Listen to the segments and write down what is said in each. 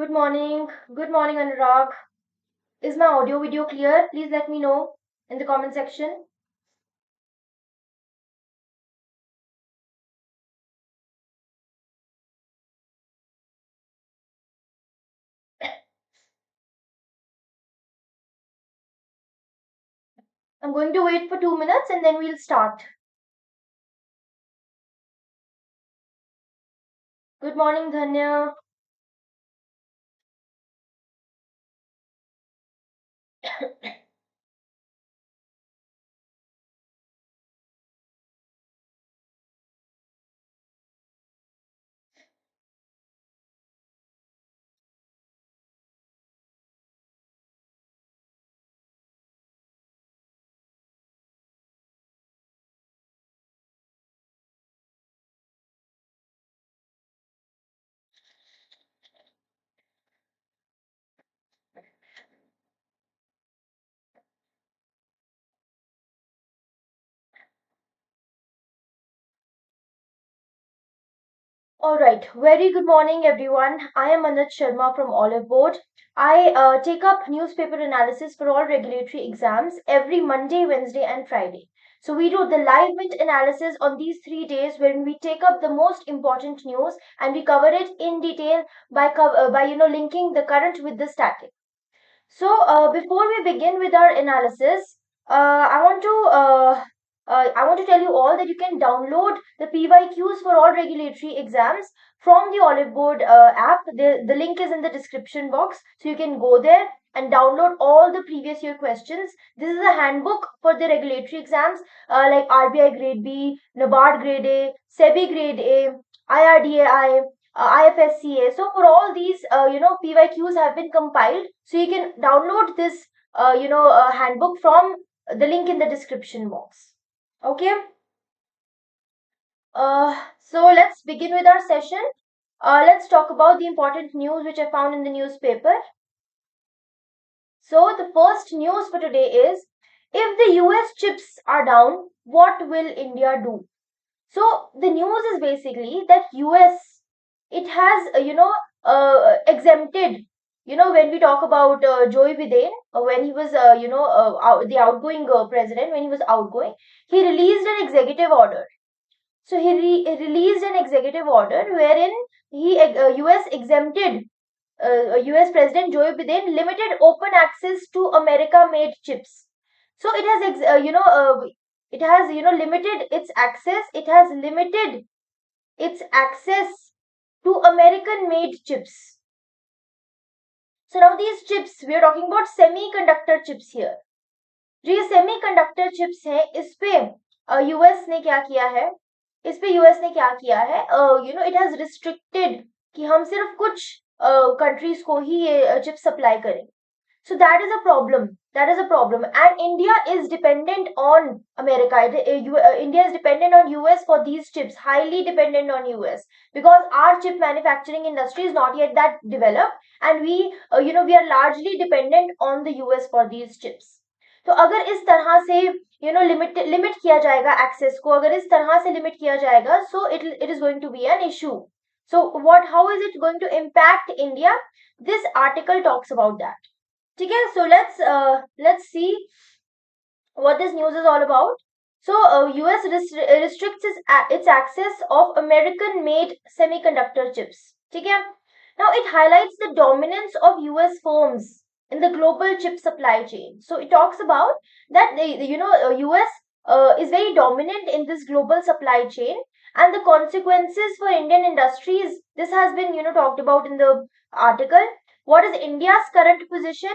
Good morning. Good morning, Anurag. Is my audio video clear? Please let me know in the comment section. I'm going to wait for 2 minutes and then we'll start. Good morning, Dhanya. All right. Very good morning, everyone. I am Mannat Sharma from Oliveboard. I take up newspaper analysis for all regulatory exams every Monday, Wednesday, and Friday. So we do the live mint analysis on these 3 days, wherein we take up the most important news and we cover it in detail by linking the current with the static. So, before we begin with our analysis, I want to tell you all that you can download the PYQs for all regulatory exams from the Oliveboard app. The link is in the description box, so you can go there and download all the previous year questions. This is a handbook for the regulatory exams like RBI Grade B, NABARD Grade A, SEBI Grade A, IRDAI, IFSCA. So for all these, PYQs have been compiled. So you can download this, handbook from the link in the description box. Okay. So let's begin with our session. Let's talk about the important news which I found in the newspaper. So the first news for today is, if the US chips are down, what will India do? So the news is basically that US, it has exempted, when we talk about Joe Biden, when he was the outgoing president, when he was outgoing, he released an executive order. So released an executive order wherein US exempted US President Joe Biden limited open access to America made chips. So it has limited its access. It has limited its access to American made chips. So now these chips, we are talking about semiconductor chips here. जो ये semiconductor chips हैं, इस पे US ने क्या किया है, it has restricted कि हम सिर्फ कुछ कंट्रीज को ही ये चिप सप्लाई करें. So that is a problem. And India is dependent on America. India is dependent on US for these chips, highly dependent on US, because our chip manufacturing industry is not yet that developed, and we are largely dependent on the US for these chips. तो अगर इस तरह से limit किया जाएगा access को, अगर इस तरह से लिमिट किया जाएगा, so it is going to be an issue. So how is it going to impact India? This article talks about that. ठीक है, so let's see what this news is all about. So US restricts its access of American made semiconductor chips. ठीक है, now it highlights the dominance of US firms in the global chip supply chain. So it talks about that US is very dominant in this global supply chain, and the consequences for Indian industries, this has been talked about in the article. What is India's current position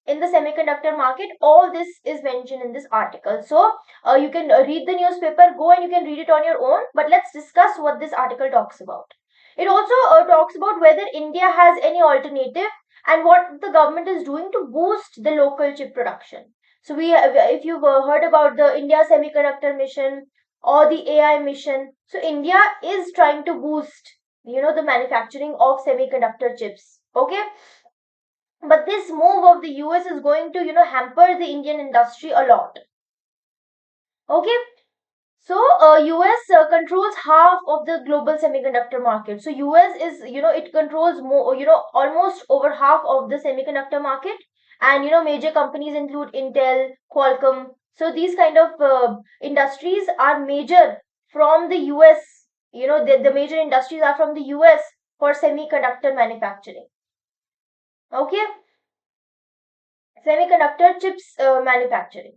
in the semiconductor market? All this is mentioned in this article. So you can read the newspaper, go and you can read it on your own, but let's discuss what this article talks about. It also talks about whether India has any alternative and what the government is doing to boost the local chip production. So if you've heard about the India semiconductor mission or the AI mission, so India is trying to boost the manufacturing of semiconductor chips. Okay, but this move of the US is going to hamper the Indian industry a lot. Okay, So US controls half of the global semiconductor market. So US is, it controls more, almost over half of the semiconductor market. And major companies include Intel, Qualcomm. So these kind of industries are major from the US. The major industries are from the US for semiconductor manufacturing. Okay, semiconductor chips manufacturing.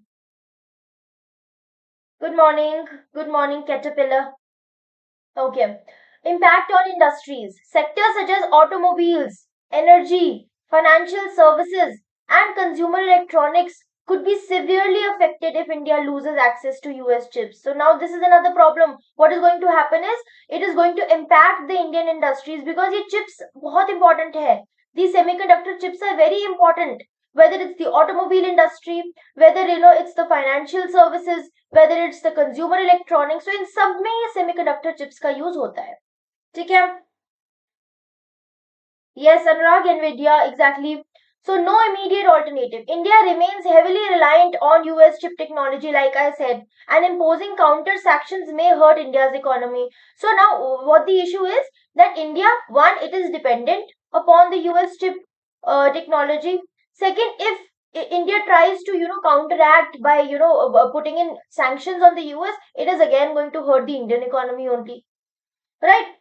Good morning, Caterpillar. Okay. Impact on industries. Sectors such as automobiles, energy, financial services, and consumer electronics could be severely affected if India loses access to US chips. So now this is another problem. What is going to happen is it is going to impact the Indian industries because ये chips बहुत important है. These semiconductor chips are very important. Whether it's the automobile industry, whether it's the financial services, whether it's the consumer electronics, so इन सब में ये semiconductor chips का use होता है. ठीक है? Yes, Anurag, Nvidia, exactly. So no immediate alternative. India remains heavily reliant on US chip technology, like I said, and imposing counter sanctions may hurt India's economy. So now what the issue is that India, one, it is dependent upon the US chip technology. Second, if India tries to counteract by putting in sanctions on the US, it is again going to hurt the Indian economy only, right?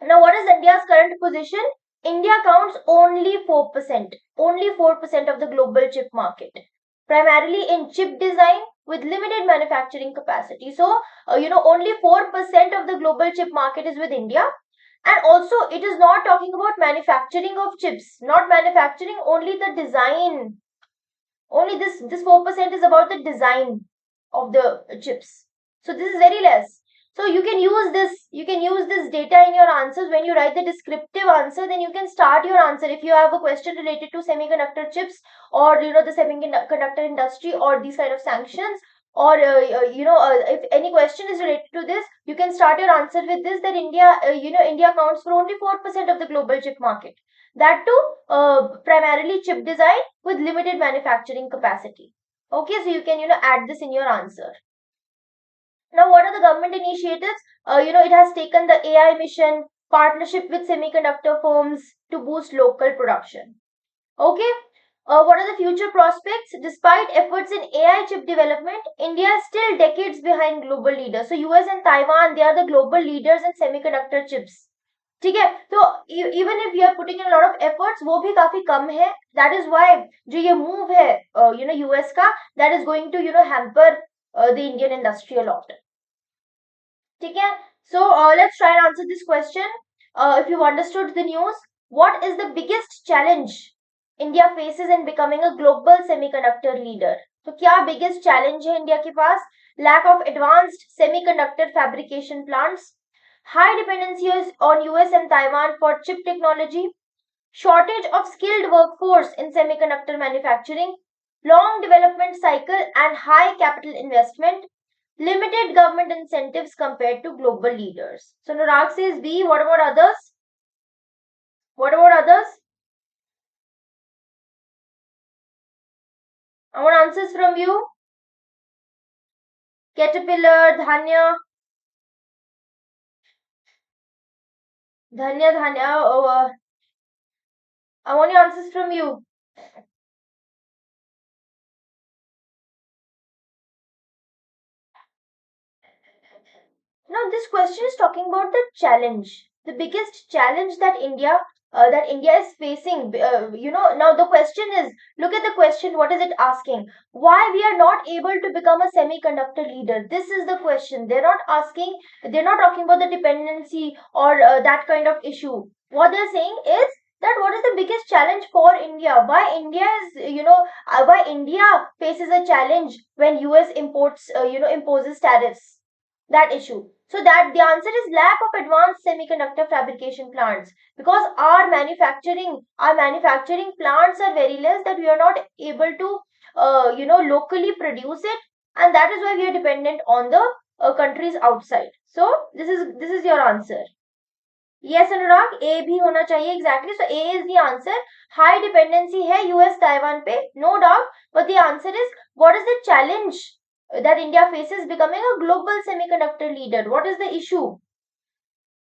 Now, what is India's current position? India counts only 4% of the global chip market, primarily in chip design with limited manufacturing capacity. So, only 4% of the global chip market is with India. And also, it is not talking about manufacturing of chips, not manufacturing, only the design. Only this 4% is about the design of the chips. So this is very less. So you can use this data in your answers. When you write the descriptive answer, then you can start your answer. If you have a question related to semiconductor chips or the semiconductor industry or these kind of sanctions, or if any question is related to this, you can start your answer with this, that India accounts for only 4% of the global chip market. That too, primarily chip design with limited manufacturing capacity. Okay, so you can add this in your answer. Now, what are the government initiatives? It has taken the AI mission, partnership with semiconductor firms to boost local production. Okay, what are the future prospects? Despite efforts in AI chip development, India is still decades behind global leaders. So US and Taiwan, they are the global leaders in semiconductor chips. ठीक है, तो even if you are putting in lot of efforts, वो भी काफी कम है. That is why जो ये move है यूएस का, that is going to hamper the Indian industry a lot. ठीक है, so let's try and answer this question. If you understood the news, what is the biggest challenge India faces in becoming a global semiconductor leader? तो क्या biggest challenge है India के पास? Lack of advanced semiconductor fabrication plants, high dependency on US and Taiwan for chip technology, shortage of skilled workforce in semiconductor manufacturing, long development cycle and high capital investment, limited government incentives compared to global leaders. So Nurag says B. What about others? What about others? I want answers from you. Caterpillar, Dhanya. Oh, I want your answers from you. Now, this question is talking about the challenge, the biggest challenge that India is facing. Now the question is, look at the question. What is it asking? Why we are not able to become a semiconductor leader? This is the question. They're not asking. They're not talking about the dependency or that kind of issue. What they're saying is that what is the biggest challenge for India? Why India is why India faces a challenge when US imports imposes tariffs? That issue. So that the answer is lack of advanced semiconductor fabrication plants, because our manufacturing plants are very less, that we are not able to locally produce it, and that is why we are dependent on the countries outside. So this is your answer. Yes, Anurag, A भी होना चाहिए, exactly. So A is the answer. High dependency है US Taiwan पे, no doubt. But the answer is, what is the challenge that India faces becoming a global semiconductor leader. What is the issue?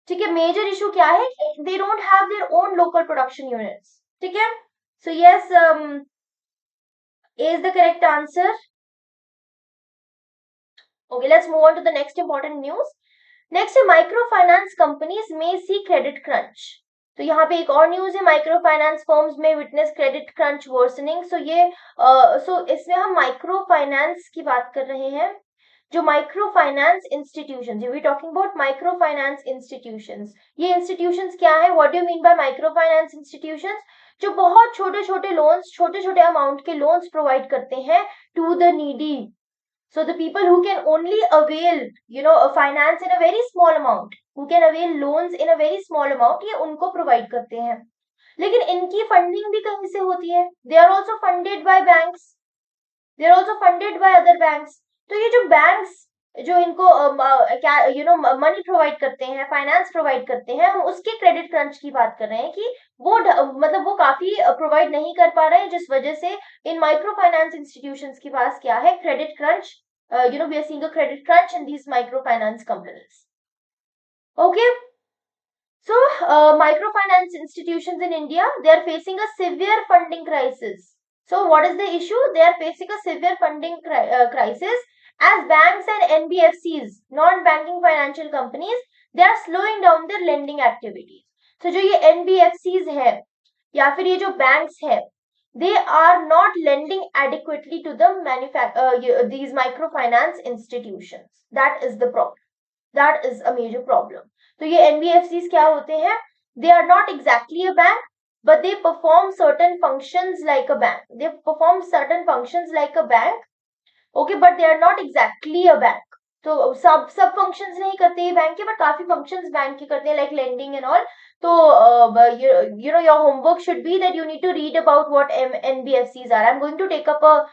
ठीक है, major issue क्या है? They don't have their own local production units. ठीक है, so yes, A is the correct answer. Okay, let's move on to the next important news. Next है, microfinance companies may see credit crunch. तो यहाँ पे एक और news है, micro finance firms में विटनेस क्रेडिट क्रंच वर्सनिंग. सो ये इसमें हम माइक्रो फाइनेंस की बात कर रहे हैं. जो micro finance institutions, we talking about micro finance institutions. ये इंस्टीट्यूशंस क्या है? What do you mean by micro finance institutions? जो बहुत छोटे छोटे लोन्स, छोटे छोटे अमाउंट के लोन्स प्रोवाइड करते हैं to the needy. So the people who can only avail, a finance in a very small amount, who can avail loans in a very small amount, ये उनको provide करते हैं. लेकिन इनकी funding भी कहीं से होती है. They are also funded by banks. They are also funded by other banks. तो ये जो banks जो इनको मनी प्रोवाइड करते हैं, फाइनेंस प्रोवाइड करते हैं, हम उसके क्रेडिट क्रंच की बात कर रहे हैं कि वो मतलब वो काफी प्रोवाइड नहीं कर पा रहे हैं, जिस वजह से इन माइक्रो फाइनेंस इंस्टीट्यूशंस के पास क्या है? Credit crunch. We are seeing a credit crunch in these microfinance companies. Okay, so microfinance institutions in India, they are facing a severe funding crisis. So what is the issue? They are facing a severe funding crisis as banks and NBFCs, non-banking financial companies, they are slowing down their lending activities. So जो ये NBFCs है या फिर ये जो banks है, they are not lending adequately to the these microfinance institutions. That is the problem. That is a major problem. तो ये NBFCs क्या होते हैं? They are not exactly a bank, but they perform certain functions like a bank. They perform certain functions like a bank. Okay, but they are not exactly a bank. तो सब functions नहीं करते ये bank के, but काफी functions bank के करते हैं, like lending and all. So your homework should be that you need to read about what NBFCs are. I'm going to take up a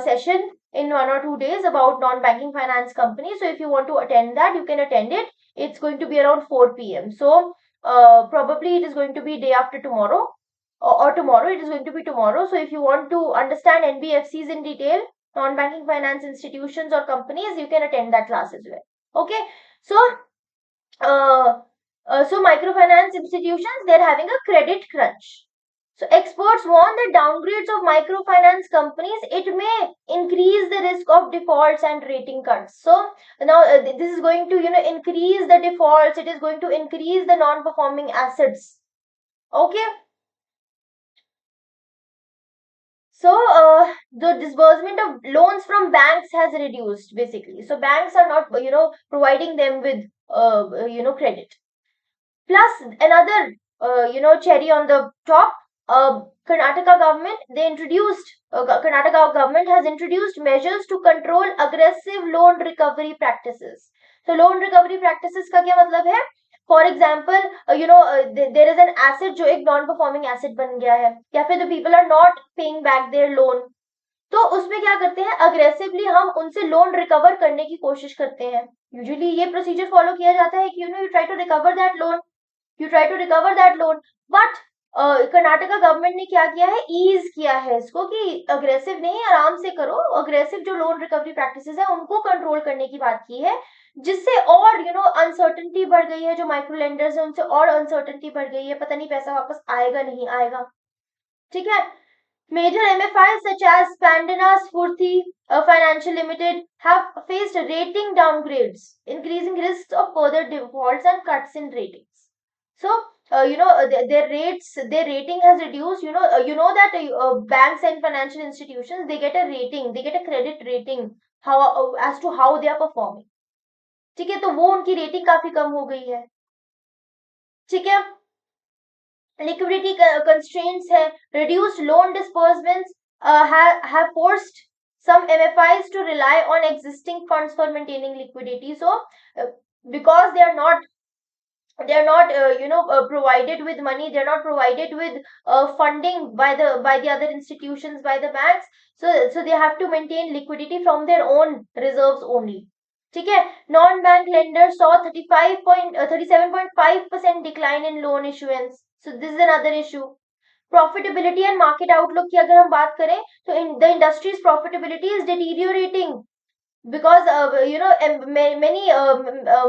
session in 1 or 2 days about non-banking finance companies. So if you want to attend that, you can attend it. It's going to be around 4 p.m. So probably it is going to be day after tomorrow, or tomorrow. It is going to be tomorrow. So if you want to understand NBFCs in detail, non-banking finance institutions or companies, you can attend that class as well. Okay, so microfinance institutions, they're having a credit crunch. So experts warn that downgrades of microfinance companies, it may increase the risk of defaults and rating cuts. So now this is going to increase the defaults. It is going to increase the non-performing assets. Okay. So the disbursement of loans from banks has reduced basically. So banks are not providing them with credit. Plus another cherry on the top, Karnataka government Karnataka government has introduced measures to control aggressive loan recovery practices. So loan recovery practices का क्या मतलब है? For example, there is an asset जो एक non performing asset बन गया है, या फिर the people are not paying back their loan. तो उसमें क्या करते हैं? अग्रेसिवली हम उनसे लोन रिकवर करने की कोशिश करते हैं. यूजुअली ये प्रोसीजर फॉलो किया जाता है कि you try to recover that loan. But Karnataka government ने क्या किया है? ईज किया है इसको कि अग्रेसिव नहीं, आराम से करो. अग्रेसिव जो लोन रिकवरी प्रैक्टिसेस है उनको कंट्रोल करने की बात की है, जिससे और अनसर्टेनिटी बढ़ गई है. जो माइक्रो लेंडर्स है उनसे और अनसर्टेनिटी बढ़ गई है, पता नहीं पैसा वापस आएगा नहीं आएगा. ठीक है. Major MFIs such as Pandana Spurti Financial Limited have faced rating downgrades, increasing risks of further defaults and cuts in ratings. So, their rating has reduced. That banks and financial institutions, they get a rating, they get a credit rating as to how they are performing. ठीक है, तो वो उनकी rating काफी कम हो गई है. ठीक है. Liquidity constraints hai, reduced loan disbursements have forced some MFIs to rely on existing funds for maintaining liquidity. So because they are not provided with money, they are not provided with funding by the other institutions, by the banks, so they have to maintain liquidity from their own reserves only. ठीक है. Non-bank lenders saw 37.5% decline in loan issuance. So this is another issue. Profitability and market outlook की अगर हम बात करें तो the industry's profitability is deteriorating. because many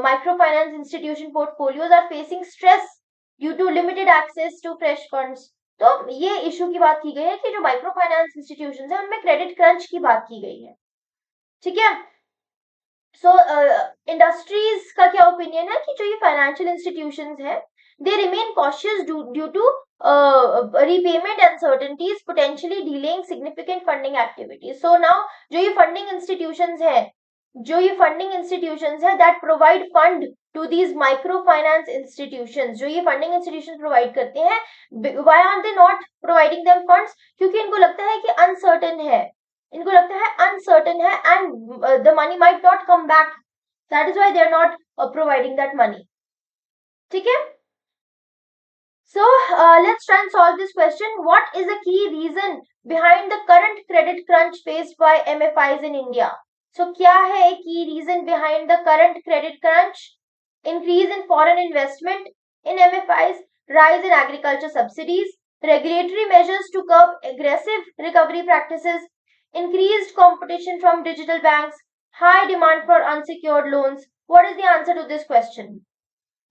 microfinance institution portfolios are facing stress due to limited access to fresh funds. तो ये issue की बात की गई है कि जो माइक्रो फाइनेंस इंस्टीट्यूशंस है उनमें क्रेडिट क्रंच की बात की गई है, ठीक है। सो इंडस्ट्रीज का क्या ओपिनियन है कि जो ये फाइनेंशियल इंस्टीट्यूशंस है they remain cautious due to repayment uncertainties potentially delaying significant funding activities. So now जो ये funding institutions है that provide fund to these microfinance institutions, जो ये funding institutions provide करते हैं, why aren't they not providing them funds? क्योंकि इनको लगता है कि uncertain है and the money might not come back. That is why they are not providing that money. ठीक है? So let's try and solve this question. What is the key reason behind the current credit crunch faced by MFIs in India? So क्या है key reason behind the current credit crunch? Increase in foreign investment in MFIs, rise in agriculture subsidies, regulatory measures to curb aggressive recovery practices, increased competition from digital banks, high demand for unsecured loans. What is the answer to this question?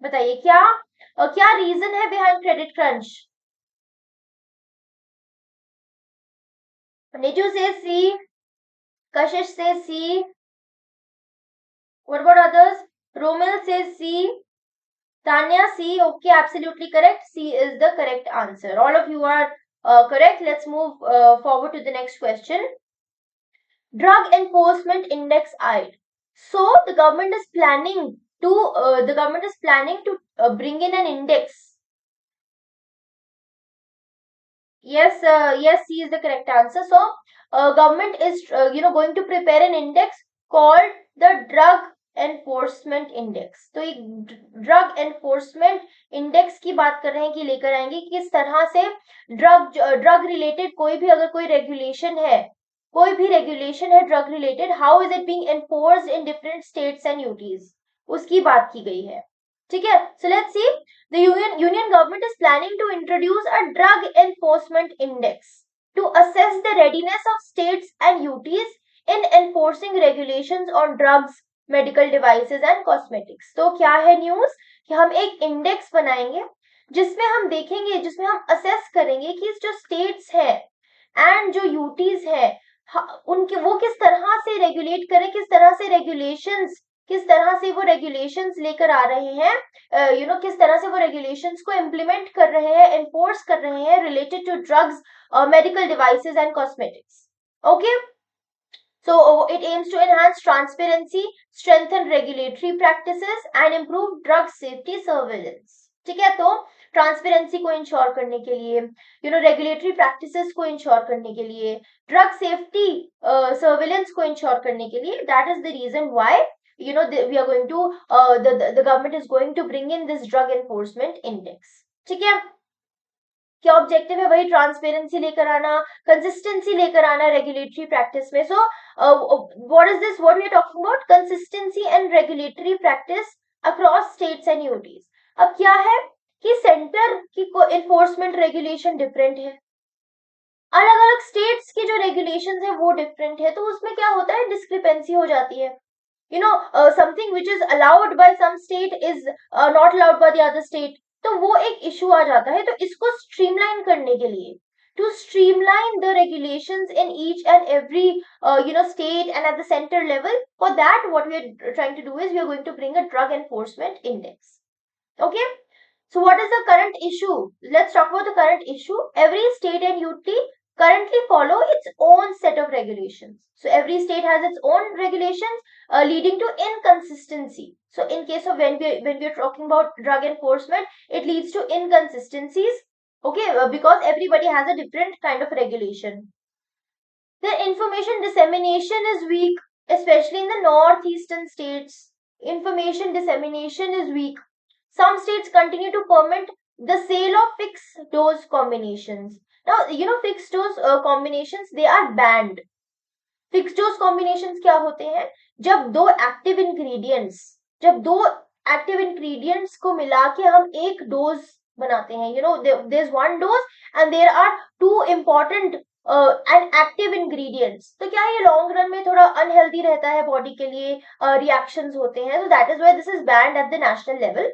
बताइए क्या reason है behind credit crunch? निजू से सी, कशिश से सी, what about others? Romil से सी, Tanya C. Okay, absolutely correct. C is the correct answer. All of you are correct. Let's move forward to the next question. Drug Enforcement Index I. So the government is planning to bring in an index. Yes, C is the correct answer. So government is going to prepare an index called the Drug enforcement index. तो ये drug enforcement index की बात कर रहे हैं कि लेकर आएंगे कि किस तरह से ड्रग रिलेटेड कोई भी अगर कोई रेगुलेशन है drug related, how is it being enforced in different states and UTs, उसकी बात की गई है, ठीक है। So let's see, the union government is planning to introduce a drug enforcement index to assess the readiness of states and UTs in enforcing regulations on drugs, medical devices and cosmetics. तो क्या है news कि हम एक index बनाएंगे जिसमें हम देखेंगे, जिसमें हम असेस करेंगे कि जो स्टेट्स है एंड जो यूटीज है उनके वो किस तरह से रेगुलेट करें, किस तरह से वो रेगुलेशंस लेकर आ रहे हैं, किस तरह से वो रेगुलेशंस को इम्प्लीमेंट कर रहे हैं, एनफोर्स कर रहे हैं related to drugs, medical devices and cosmetics. Okay, so it aims to enhance transparency, strengthen regulatory practices and improve drug safety surveillance. ठीक है, तो ट्रांसपेरेंसी को इंश्योर करने के लिए, रेगुलेटरी प्रैक्टिसेस को इंश्योर करने के लिए, ड्रग सेफ्टी सर्वेलेंस को इंश्योर करने के लिए, that is the reason why we are going to the government is going to bring in this drug enforcement index. ठीक है, क्या ऑब्जेक्टिव है? वही ट्रांसपेरेंसी लेकर आना, कंसिस्टेंसी लेकर आना रेगुलेटरी प्रैक्टिस में। So what is this, what we are talking about, consistency and regulatory practice across states and UTs. अब क्या है कि सेंटर की इन्फोर्समेंट रेगुलेशन डिफरेंट है, अलग अलग स्टेट्स की जो रेगुलेशन है वो डिफरेंट है, तो उसमें क्या होता है, डिस्क्रिपेंसी हो जाती है। Something which is allowed by some state is not allowed by the other state, तो वो एक इशू आ जाता है। तो इसको स्ट्रीमलाइन करने के लिए, to streamline the regulations in each and every state and at the centre level, for that what we are trying to do is we are going to bring a drug enforcement index. Okay, so what is the current issue? Let's talk about the current issue. Every state and UT currently follow its own set of regulations. So every state has its own regulations leading to inconsistency. So in case of when we are talking about drug enforcement, it leads to inconsistencies. Okay, because everybody has a different kind of regulation. The information dissemination is weak, especially in the northeastern states. Information dissemination is weak. Some states continue to permit the sale of fixed dose combinations. Now, fixed dose combinations, they are banned. Fixed dose combinations क्या होते हैं? जब दो active ingredients को मिला के हम एक डोज बनाते हैं, there is one dose and there are two important and active ingredients, तो क्या ये लॉन्ग रन में थोड़ा अनहेल्दी रहता है बॉडी के लिए, रिएक्शंस होते हैं, तो that is why this is banned at the national level.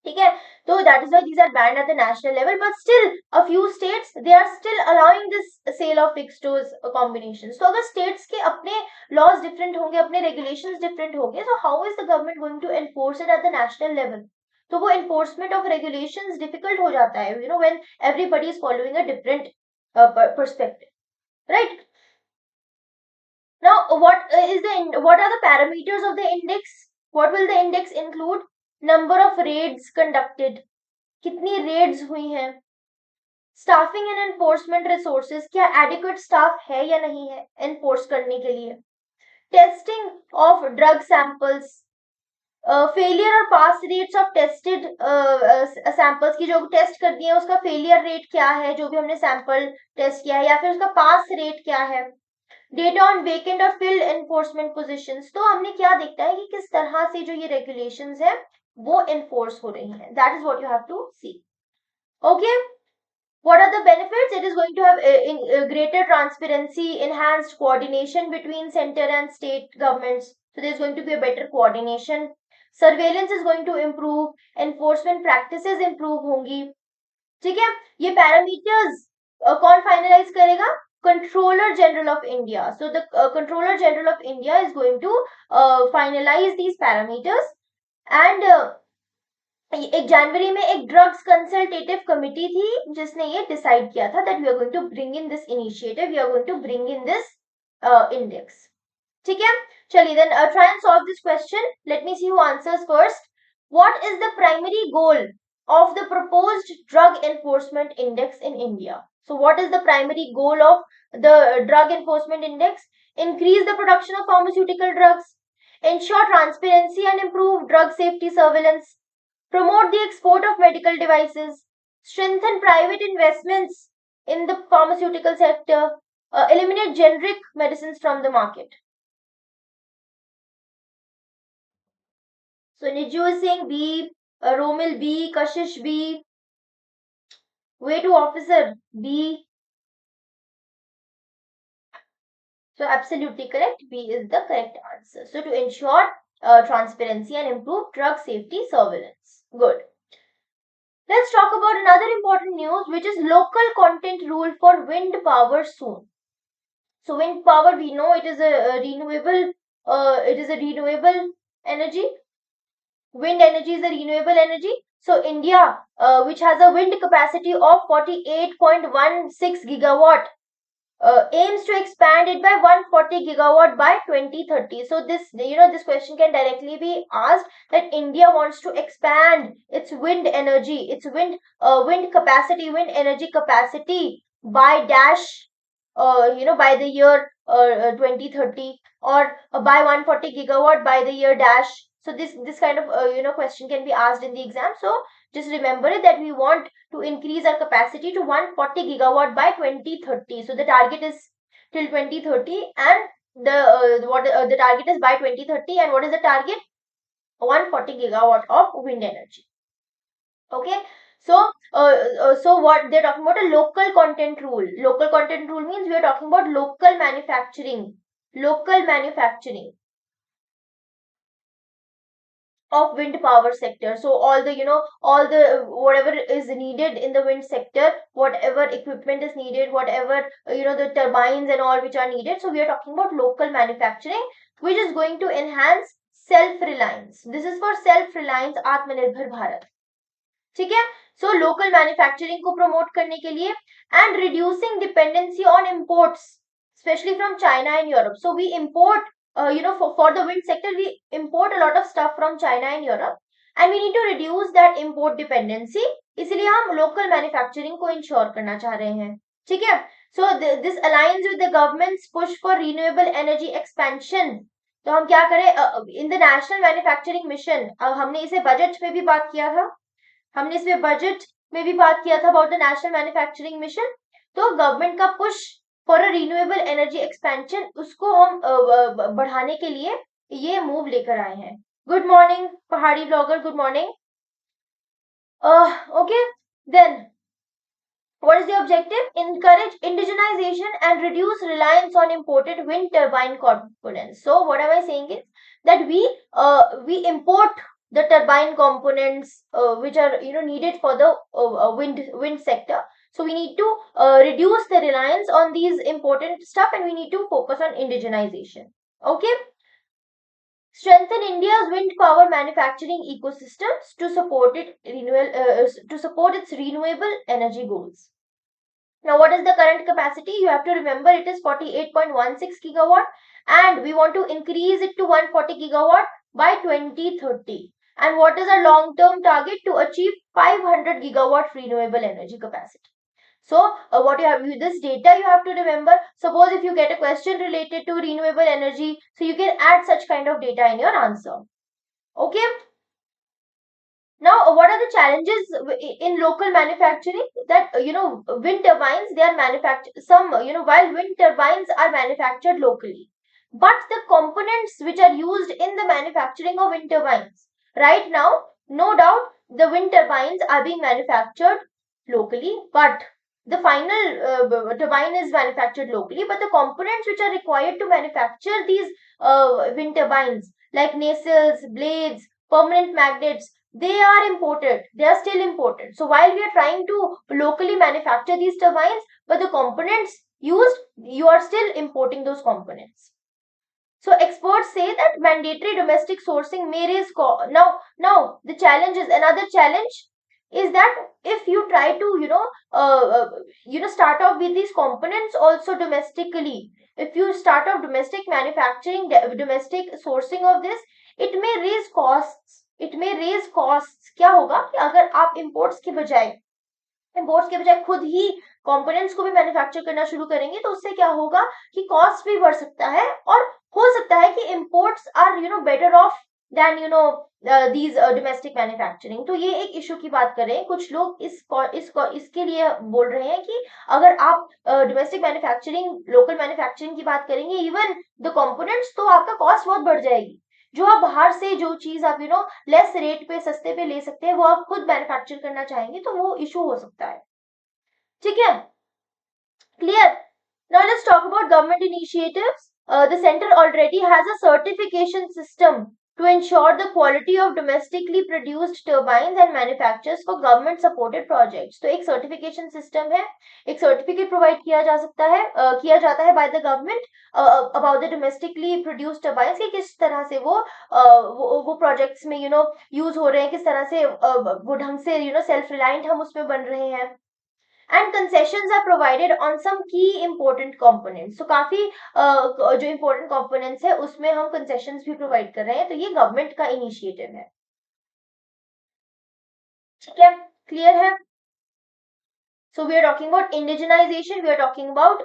ठीक है, तो that is why these are banned at the national level, but still a few states they are still allowing this sale of fixed dose combinations. तो अगर states के अपने laws different होंगे, अपने regulations different होंगे, so how is the government going to enforce it at the national level? तो वो enforcement of regulations difficult हो जाता है, you know, when everybody is following a different perspective, right? Now what are the parameters of the index? What will the index include? Number of raids conducted, कितनी Reds हुई हैं, staffing and enforcement resources, क्या adequate staff है या नहीं है enforce करने के लिए, testing of drug samples, failure और पास रेट्स ऑफ टेस्टेड सैंपल्स की, जो टेस्ट कर दिए उसका फेलियर रेट क्या है, जो भी हमने सैंपल टेस्ट किया है, या फिर उसका पास रेट क्या है, डेटा ऑन वेकेंट और फिल्ड एनफोर्समेंट पोजीशंस। तो हमने क्या देखता है कि किस तरह से जो ये रेगुलेशंस है वो एनफोर्स हो रही हैं, that is what you have to see. Okay, what are the benefits? It is going to have greater transparency, enhanced coordination between center and state governments, so there is going to be a better coordination, surveillance is going to improve, enforcement practices improve होंगी। ठीक है, ये parameters कौन finalise करेगा? Controller general of India. So the controller general of India is going to finalise these parameters, and एक जनवरी में एक ड्रग्स कंसल्टेटिव कमिटी थी जिसने ये डिसाइड किया था that we are going to bring in this initiative, we are going to bring in this index. ठीक है, चलिए then try and solve this question, let me see who answers first. What is the primary goal of the proposed drug enforcement index in India? So what is the primary goal of the drug enforcement index? Increase the production of pharmaceutical drugs, ensure transparency and improve drug safety surveillance, promote the export of medical devices, strengthen private investments in the pharmaceutical sector, eliminate generic medicines from the market. So Niju is saying B, Romil B, Kashish B, way to officer B. So absolutely correct, B is the correct answer. So to ensure transparency and improve drug safety surveillance. Good. Let's talk about another important news, which is local content rule for wind power soon. So wind power, we know it is a renewable energy. Wind energy is a renewable energy. So India, which has a wind capacity of 48.16 gigawatt, aims to expand it by 140 gigawatt by 2030. So this, this question can directly be asked that India wants to expand its wind energy, its wind capacity, wind energy capacity by dash, by the year 2030, or by 140 gigawatt by the year dash. So this kind of question can be asked in the exam. So just remember it that we want to increase our capacity to 140 gigawatt by 2030. So the target is till 2030, and the target is by 2030, and what is the target? 140 gigawatt of wind energy. Okay, so what they're talking about, a local content rule. Local content rule means we are talking about local manufacturing of wind power sector. So all the whatever is needed in the wind sector, whatever equipment is needed, whatever the turbines and all which are needed, so we are talking about local manufacturing, which is going to enhance self reliance. This is for self reliance, आत्मनिर्भर भारत. ठीक है, so local manufacturing को promote करने के लिए, and reducing dependency on imports, especially from China and Europe. So we import, for the wind sector, we import a lot of stuff from China and Europe, and we need to reduce that import dependency. इसलिए हम local manufacturing को ensure करना चाह रहे हैं. ठीक है, so this aligns with the government's push for renewable energy expansion. तो हम क्या करें, in the national manufacturing mission, हमने इसे बजट में भी बात किया था, हमने इसमें बजट में भी बात किया था about the national manufacturing mission. तो गवर्नमेंट का push for a renewable energy expansion, उसको हम बढ़ाने के लिए ये मूव लेकर आए हैं. Good morning Pahadi blogger, good morning. Okay, then What is the objective? Encourage indigenization and reduce reliance on imported wind turbine components. So what am I saying is that we import the turbine components which are needed for the wind sector. So we need to reduce the reliance on these important stuff, and we need to focus on indigenization. Okay. Strengthen India's wind power manufacturing ecosystems to support its renewable energy goals. Now, what is the current capacity? You have to remember it is 48.16 gigawatt, and we want to increase it to 140 gigawatt by 2030. And what is our long-term target? To achieve 500 gigawatt renewable energy capacity. So, what you have this data you have to remember. Suppose if you get a question related to renewable energy, so you can add such kind of data in your answer. Okay. Now, what are the challenges in local manufacturing? That wind turbines, they are manufactured while wind turbines are manufactured locally, but the components which are used in the manufacturing of wind turbines right now, no doubt the wind turbines are being manufactured locally, but the final turbine is manufactured locally, but the components which are required to manufacture these wind turbines, like nacelles, blades, permanent magnets, they are imported. They are still imported. So while we are trying to locally manufacture these turbines, but the components used, you are still importing those components. So experts say that mandatory domestic sourcing may raise cost. Now the challenge is, another challenge is that if you try to start off with these components also domestically, if you start off domestic manufacturing, domestic sourcing of this, it may raise costs. क्या होगा कि अगर आप imports के बजाय खुद ही components को भी मैन्युफैक्चर करना शुरू करेंगे, तो उससे क्या होगा कि कॉस्ट भी बढ़ सकता है, और हो सकता है कि imports are better off then these domestic manufacturing. तो ये एक इशू की बात कर रहे हैं कुछ लोग, इसके लिए बोल रहे हैं कि अगर आप डोमेस्टिक मैन्युफैक्चरिंग, लोकल मैन्युफैक्चरिंग की बात करेंगे, इवन द कंपोनेंट्स, तो आपका कॉस्ट बहुत बढ़ जाएगी. जो आप बाहर से जो चीज आप लेस रेट पे, सस्ते पे ले सकते हैं, वो आप खुद मैन्युफैक्चर करना चाहेंगे, तो वो इशू हो सकता है. ठीक है, clear. Now let's talk about government initiatives. The center already has a certification system to ensure the quality of domestically produced turbines and manufacturers for government supported projects. तो एक certification system है, एक certificate provide किया जा सकता है, किया जाता है by the government about the domestically produced turbines, कि किस तरह से वो projects में use हो रहे हैं, किस तरह से वो ढंग से self reliant हम उसमें बन रहे हैं. And concessions are provided on some key important components. So काफी जो important components है उसमें हम concessions भी provide कर रहे हैं, तो ये government का initiative है. ठीक है, clear है. So we are talking about indigenization. We are talking about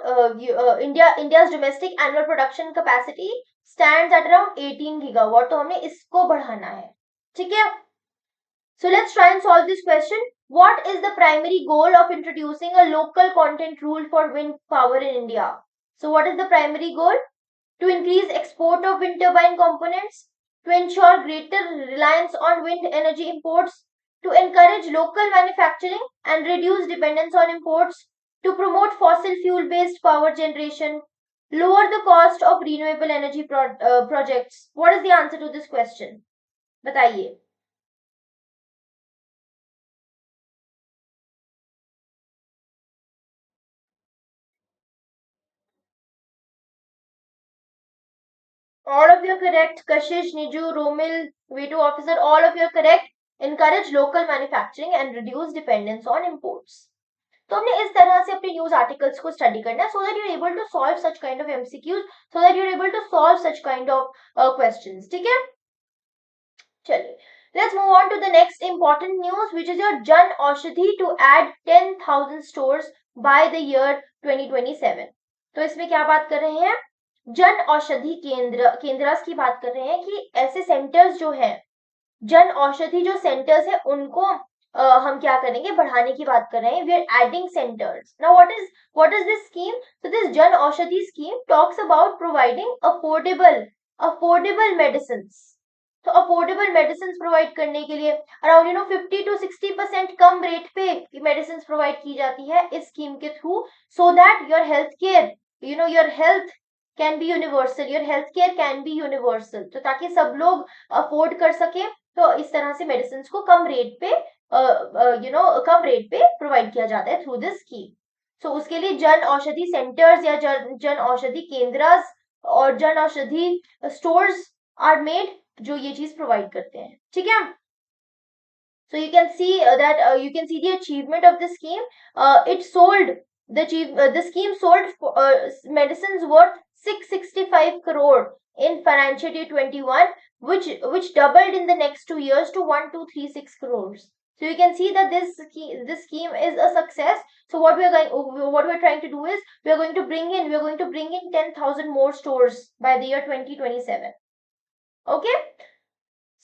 India's domestic annual production capacity stands at around 18 gigawatt. तो हमने इसको बढ़ाना है. ठीक है. So let's try and solve this question. What is the primary goal of introducing a local content rule for wind power in India? So what is the primary goal? To increase export of wind turbine components, to ensure greater reliance on wind energy imports, to encourage local manufacturing and reduce dependence on imports, to promote fossil fuel based power generation, lower the cost of renewable energy projects. What is the answer to this question? बताइए. All of you are correct. Kashish, Niju, Romil, V2 officer, all of you are correct. Encourage local manufacturing and reduce dependence on imports. तो हमने इस तरह से अपने news articles को study करना है, so that you are able to solve such kind of MCQs, so that you are able to solve such kind of questions. ठीक है, चलिए. Let's move on to the next important news, which is your Jan Aushadhi to add 10,000 stores by the year 2027. तो इसमें क्या बात कर रहे हैं? जन औषधि केंद्र की बात कर रहे हैं कि ऐसे सेंटर्स जो हैं, जन औषधि जो सेंटर्स है उनको हम क्या करेंगे, बढ़ाने की बात कर रहे हैं. We are adding centres. Now what is this scheme? So this Jan Aushadhi scheme talks about providing affordable medicines तो अफोर्डेबल मेडिसिन प्रोवाइड करने के लिए अराउंड 50 to 60% कम रेट पे मेडिसिन प्रोवाइड की जाती है इस स्कीम के through, so that your health care your health can be universal, your health care can be universal, तो ताकि सब लोग अफोर्ड कर सके। तो इस तरह से मेडिसिन को कम रेट पे कम रेट पे प्रोवाइड किया जाता है थ्रू दिस स्कीम। सो उसके लिए जन औषधि सेंटर्स या जन औषधि केंद्र और Jan Aushadhi stores are made जो ये चीज प्रोवाइड करते हैं, ठीक है। So you can see that you can see the achievement of the scheme. It sold the scheme sold medicines worth 665 crore in financial year 21, which doubled in the next 2 years to 1236 crores. So you can see that this scheme is a success. So what we're trying to do is we are going to bring in 10,000 more stores by the year 2027. Okay.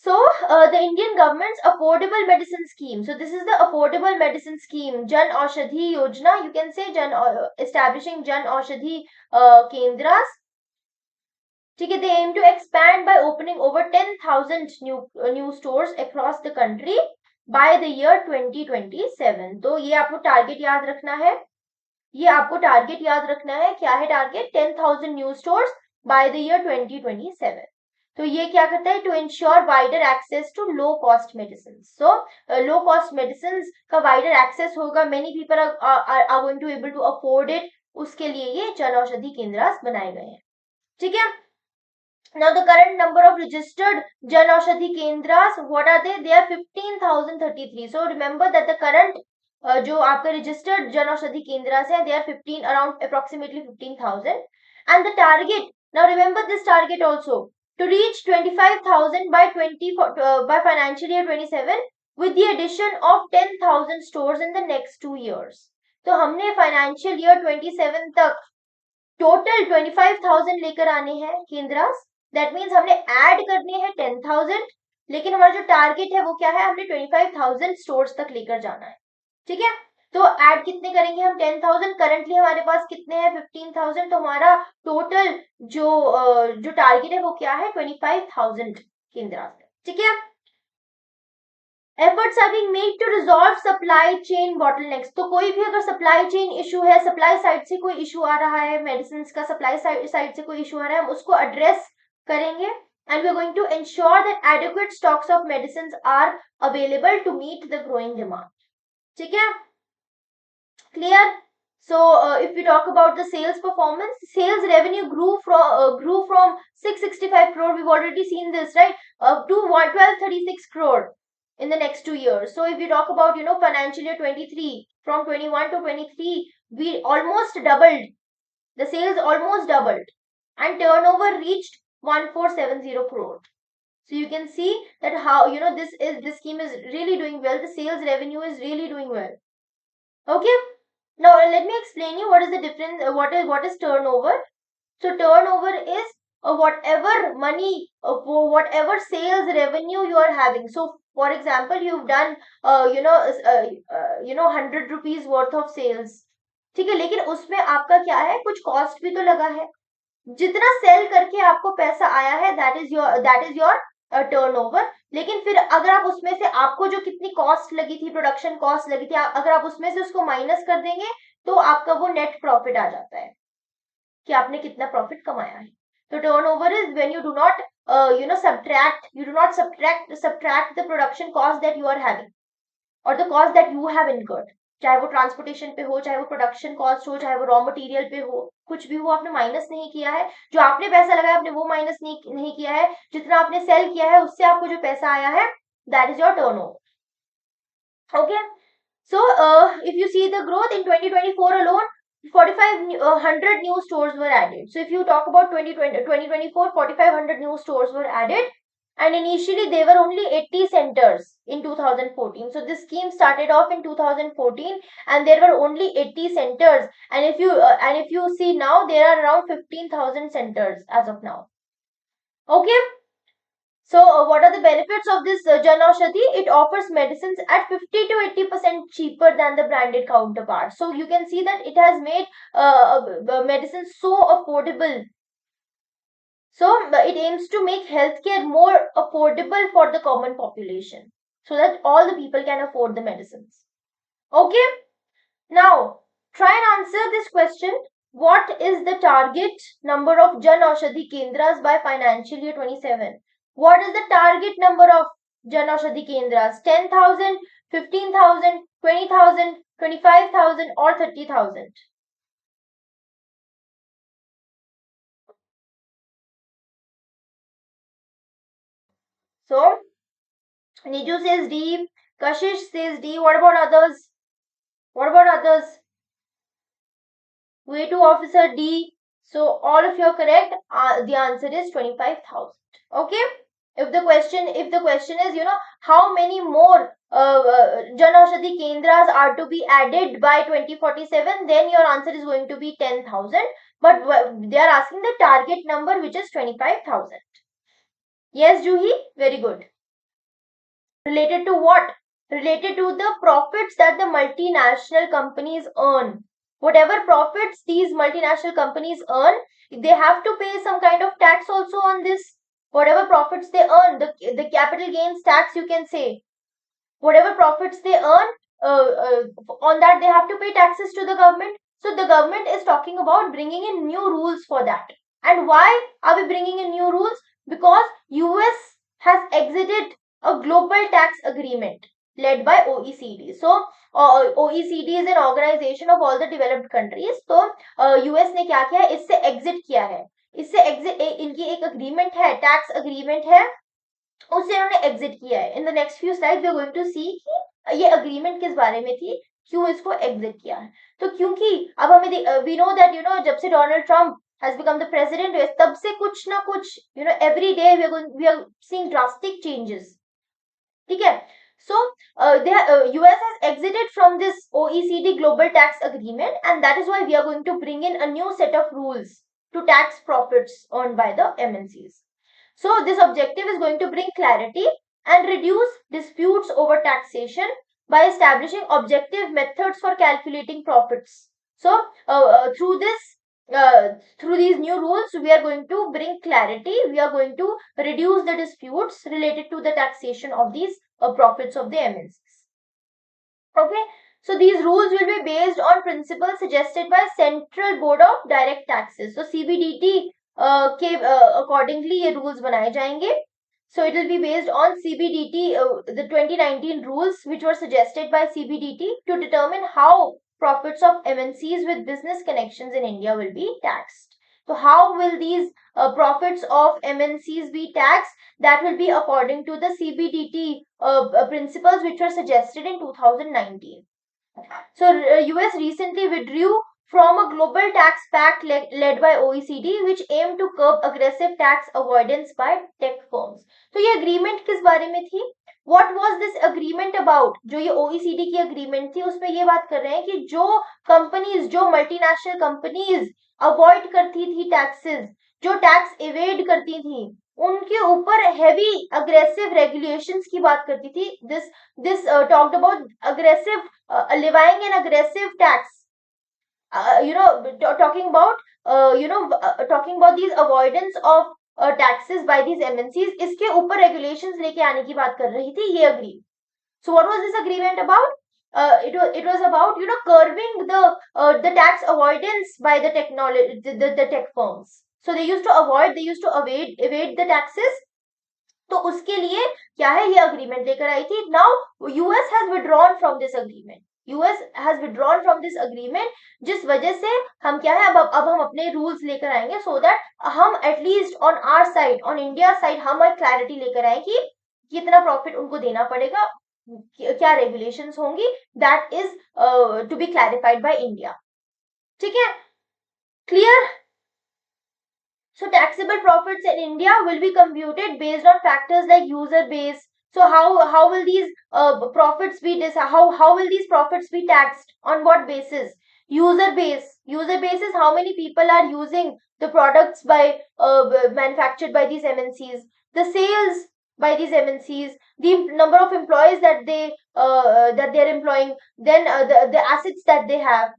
So, the Indian government's affordable medicine scheme. So, this is the affordable medicine scheme, Jan Aushadhi Yojana. You can say establishing Jan Aushadhi Kendras. Okay, they aim to expand by opening over 10,000 new stores across the country by the year 2027. तो ये आपको target याद रखना है, क्या है target? 10,000 new stores by the year 2027. तो ये क्या करता है? To ensure wider access to low cost medicine. So low cost medicine का वाइडर एक्सेस होगा, many people are going to able to afford it, उसके लिए ये जन औषधि केंद्र बनाए गए हैं, ठीक है। Now the current number of registered Jan Aushadhi Kendras, what are they? They are 15,033. So remember that the current जो आपका registered Jan Aushadhi Kendras है, they are 15, around approximately 15,000. And the target, now remember this target also, to reach 25,000 by financial year 27 with the addition of 10,000 stores in the next 2 years. तो हमने financial year 27 तक total 25,000 लेकर आने हैं केंद्रास। That means हमने add करने हैं 10,000, लेकिन हमारा जो टारगेट है वो क्या है? हमने 25,000 स्टोर्स तक लेकर जाना है, ठीक है। तो ऐड कितने करेंगे हम? 10,000। करंटली हमारे पास कितने हैं? 15,000। तो हमारा टोटल जो टारगेट है वो क्या है? 25,000 केंद्रास, ठीक है। Efforts are being made to resolve supply chain bottlenecks. तो कोई भी अगर सप्लाई चेन इशू है, सप्लाई साइड से कोई इशू आ रहा है, मेडिसिन का सप्लाई साइड से कोई इशू आ रहा है, हम उसको एड्रेस करेंगे। And we are going to ensure that adequate stocks of medicine are available to meet the growing demand, ठीक है। Clear? So if we talk about the sales performance, sales revenue grew from 665 crore. We've already seen this, right? To 1236 crore in the next 2 years. So if we talk about financial year 23, from 21 to 23, we almost doubled. The sales almost doubled, and turnover reached 1470 crore. So you can see that how this scheme is really doing well. The sales revenue is really doing well. Okay. Now let me explain you what is the difference. What is turnover? So turnover is whatever money, whatever sales revenue you are having. So for example, you've done 100 rupees worth of sales, ठीक है, लेकिन उसमें आपका क्या है? कुछ cost भी तो लगा है। जितना सेल करके आपको पैसा आया है, दैट इज योर टर्नओवर। लेकिन फिर अगर आप उसमें से आपको जो कितनी कॉस्ट लगी थी, प्रोडक्शन कॉस्ट लगी थी, अगर आप उसमें से उसको माइनस कर देंगे तो आपका वो नेट प्रॉफिट आ जाता है कि आपने कितना प्रॉफिट कमाया है। तो turnover is when you do not subtract the production cost that you are having or the cost that you have incurred, चाहे वो ट्रांसपोर्टेशन पे हो, चाहे वो प्रोडक्शन कॉस्ट हो, चाहे वो रॉ मटेरियल पे हो, कुछ भी हो, आपने माइनस नहीं किया है। जो आपने पैसा लगाया आपने वो माइनस नहीं किया है। जितना आपने सेल किया है उससे आपको जो पैसा आया है, that is your turnover. Okay, so if you see the growth in 2024 alone, 4,500 new stores were added. So if you talk about 2024, 4,500 new stores were added, and initially they were only 80 centers in 2014. So this scheme started off in 2014 and there were only 80 centers, and if you see now, there are around 15,000 centers as of now. Okay. So what are the benefits of this Jan Aushadhi? It offers medicines at 50 to 80% cheaper than the branded counterparts. So you can see that it has made medicines so affordable So it aims to make healthcare more affordable for the common population so that all the people can afford the medicines. Okay, now try and answer this question. What is the target number of Jan Aushadhi Kendras by financial year 27? What is the target number of Jan Aushadhi Kendras? 10,000, 15,000, 20,000, 25,000 or 30,000? So Niju says D, Kashish says D. What about others? What about others? Way to officer D. So all of you are correct. The answer is 25,000. Okay. If the question is, how many more Jan Aushadhi Kendras are to be added by 2047, then your answer is going to be 10,000. But they are asking the target number, which is 25,000. Yes, Juhi, very good. Related to what? Related to the profits that the multinational companies earn. Whatever profits these multinational companies earn, they have to pay some kind of tax also on this. Whatever profits they earn, the capital gains tax, you can say. Whatever profits they earn, on that they have to pay taxes to the government. So the government is talking about bringing in new rules for that. And why are we bringing in new rules? Because US has exited a global tax agreement led by OECD. So OECD is an organization of all the developed countries. So US ने क्या किया है, इससे exit किया है. इससे exit इनकी एक अग्रीमेंट है, टैक्स अग्रीमेंट है, उससे इन्होंने एग्जिट किया है. In the next few slide we are going to see कि ये अग्रीमेंट किस बारे में थी, क्यों इसको एग्जिट किया है. तो क्योंकि अब हमें वी नो दैट जब से Donald Trump has become the president, तब से कुछ ना कुछ every day we are seeing drastic changes. ठीक है. So US has exited from this OECD global tax agreement, and that is why we are going to bring in a new set of rules to tax profits earned by the MNCs. So this objective is going to bring clarity and reduce disputes over taxation by establishing objective methods for calculating profits. So through these new rules, we are going to bring clarity. We are going to reduce the disputes related to the taxation of these profits of the MNCs. Okay, so these rules will be based on principles suggested by Central Board of Direct Taxes. So CBDT के accordingly ये rules बनाए जाएंगे. So it will be based on CBDT, the 2019 rules which were suggested by CBDT to determine how profits of MNCs with business connections in India will be taxed. So how will these profits of MNCs be taxed? That will be according to the CBDT principles which were suggested in 2019. So US recently withdrew from a global tax pact led by OECD, which aimed to curb aggressive tax avoidance by tech firms. तो ये agreement किस बारे में थी? What was this agreement about? जो ये OECD की agreement थी, उसमें ये बात कर रहे हैं कि जो companies, जो multinational companies avoid करती थी taxes, जो tax evade करती थी, उनके ऊपर heavy aggressive regulations की बात करती थी. This talked about aggressive levying an aggressive tax. Talking about talking about these avoidance of taxes by these MNCs. इसके ऊपर regulations लेके आने की बात कर रही थी ये agreement. So what was this agreement about? It was about curbing the tax avoidance by the tech firms. So they used to evade the taxes. तो उसके लिए क्या है, ये agreement लेकर आई थी. Now US has withdrawn from this agreement. US has withdrawn from this agreement, जिस वजह से हम क्या है, अब हम अपने रूल्स लेकर आएंगे, so that हम at least on our side, on India side, हम एक क्लैरिटी लेकर आए कि कितना प्रॉफिट उनको देना पड़ेगा, क्या रेगुलेशंस होंगी. That is to be clarified by India. ठीक है, clear. So taxable profits in India will be computed based on factors like user base. So how will these profits be how will these profits be taxed, on what basis? User base is how many people are using the products by manufactured by these MNCs, the sales by these MNCs, the number of employees that they're employing, then the assets that they have.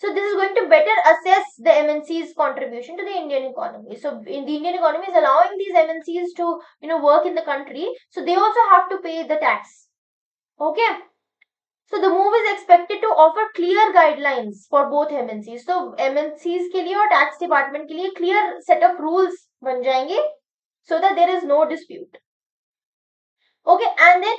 So this is going to better assess the MNC's contribution to the Indian economy. So in the Indian economy is allowing these MNCs to work in the country, so they also have to pay the tax. Okay. So the move is expected to offer clear guidelines for both MNCs. So MNCs के लिए और tax department के लिए clear set of rules बन जाएंगे, so that there is no dispute. Okay, and then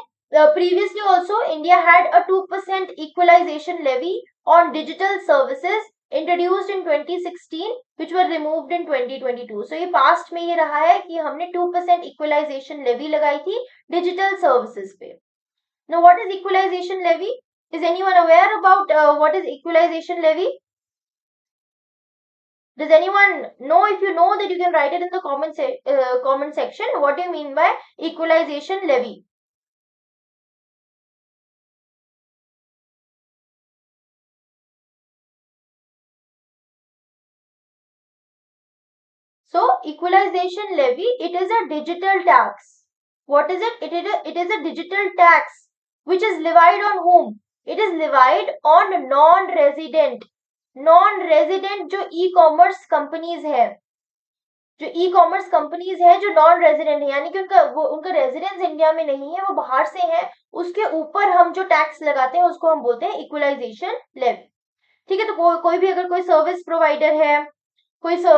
previously also India had a 2% equalization levy on digital services introduced in 2016, which were removed in 2022. So ये past में ये रहा है कि हमने 2% equalization levy लगाई थी digital services पे. Now what is equalization levy? Is anyone aware about what is equalization levy? Does anyone know? If you know, that you can write it in the comment section. What do you mean by equalization levy? So equalization levy, it is a digital tax. What is it? It is a digital tax which is levied on whom? It is levied on non-resident जो e-commerce companies है, जो e-commerce companies है जो non resident है, यानी कि उनका residence India में नहीं है, वो बाहर से है, उसके ऊपर हम जो टैक्स लगाते हैं उसको हम बोलते हैं इक्वलाइजेशन लेवी. ठीक है. तो कोई भी अगर कोई सर्विस प्रोवाइडर है, कोई जो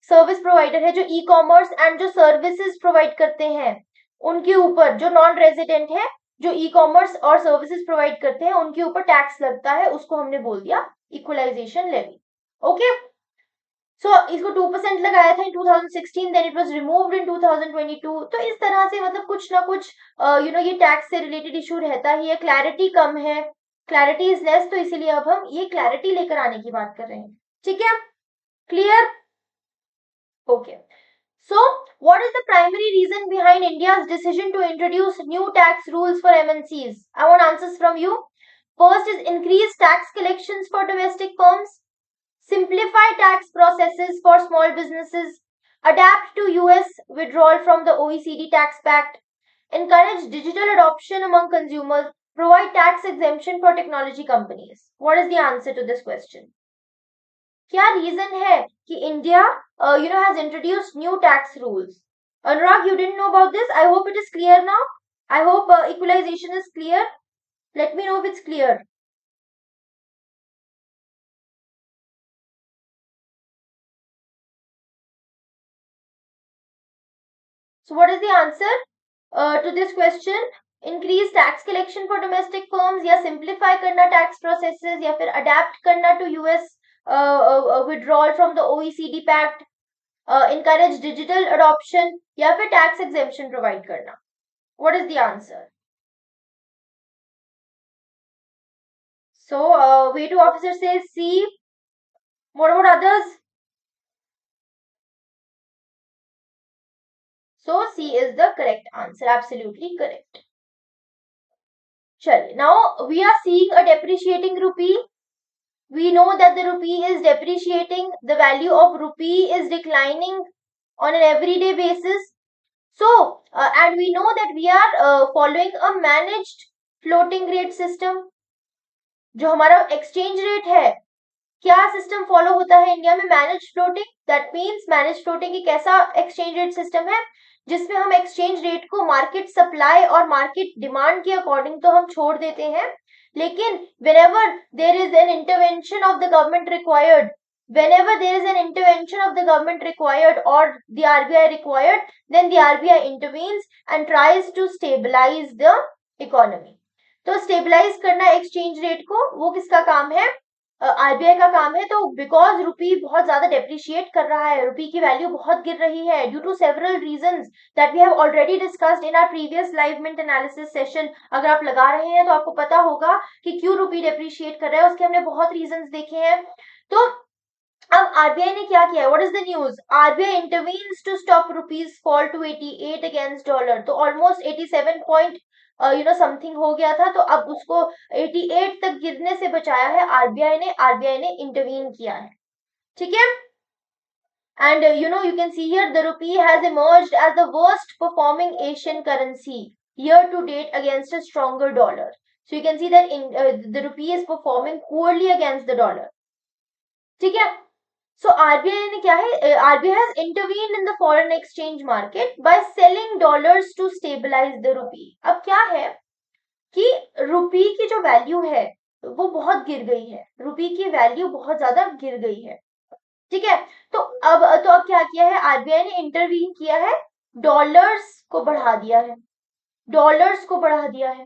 सर्विस प्रोवाइडर है जो ई कॉमर्स एंड जो सर्विसेज प्रोवाइड करते हैं, उनके ऊपर जो नॉन रेजिडेंट है जो ई कॉमर्स और सर्विसेज प्रोवाइड करते हैं उनके ऊपर टैक्स लगता है, उसको हमने बोल दिया इक्वलाइजेशन लेवी. ओके. सो इसको 2% लगाया था in 2016, then it was removed in 2022. तो इस तरह से मतलब कुछ ना कुछ ये टैक्स से रिलेटेड इशू रहता ही है. क्लैरिटी कम है, क्लैरिटी इज लेस, तो इसीलिए अब हम ये क्लैरिटी लेकर आने की बात कर रहे हैं. ठीक है. Clear? Okay. So, what is the primary reason behind India's decision to introduce new tax rules for MNCs? I want answers from you. First is increase tax collections for domestic firms, simplify tax processes for small businesses, adapt to US withdrawal from the OECD tax pact, encourage digital adoption among consumers, provide tax exemption for technology companies. What is the answer to this question? क्या reason है कि India has introduced new tax rules? Anurag, you didn't know about this. I hope it is clear now. I hope equalization is clear. Let me know if it's clear. So what is the answer to this question? Increase tax collection for domestic firms, या simplify करना tax processes, या फिर adapt करना to US withdrawal from the OECD pact, encourage digital adoption, या फिर tax exemption provide करना. What is the answer? So way to officer says C. What about others? So C is the correct answer. Absolutely correct. Chal. Now we are seeing a depreciating rupee. We know that the rupee is depreciating. The value of rupee is declining on an everyday basis. So, and we know that we are following a managed floating rate system. जो हमारा exchange rate है, क्या system follow होता है India में? Manage floating. That means manage floating एक ऐसा exchange rate system है जिसमें हम एक्सचेंज रेट को मार्केट सप्लाई और मार्केट डिमांड के अकॉर्डिंग तो हम छोड़ देते हैं, लेकिन whenever there is an intervention of the government required, whenever there is an intervention of the government required or the RBI required, then the RBI intervenes and tries to stabilize the economy. तो stabilise करना exchange rate को, वो किसका काम है? RBI का काम है. तो बिकॉज रुपी बहुत ज्यादा डेप्रिशिएट कर रहा है, रुपी की वैल्यू बहुत गिर रही है due to several reasons that we have already discussed in our previous live mint analysis session. अगर आप लगा रहे हैं तो आपको पता होगा कि क्यों रुपी डेप्रिशिएट कर रहा है, उसके हमने बहुत रीजंस देखे हैं. तो अब आरबीआई ने क्या किया? What is the news? RBI intervenes to stop rupee's fall to 88 against dollar. तो ऑलमोस्ट 87 पॉइंट समथिंग हो गया था, तो अब उसको 88 तक गिरने से बचाया है आरबीआई ने इंटरवीन किया है. ठीक है. And you can see here the rupee has emerged as the worst performing Asian currency year to date against a stronger dollar. So you can see that the rupee is performing poorly against the dollar. ठीक है. So RBI ने क्या है, RBI has intervened in the foreign exchange market by selling dollars to stabilize the rupee. अब क्या है कि रुपी की जो वैल्यू है वो बहुत गिर गई है, रुपी की वैल्यू बहुत ज्यादा गिर गई है. ठीक है. तो अब क्या किया है, आरबीआई ने इंटरवीन किया है, डॉलर्स को बढ़ा दिया है, डॉलर्स को बढ़ा दिया है,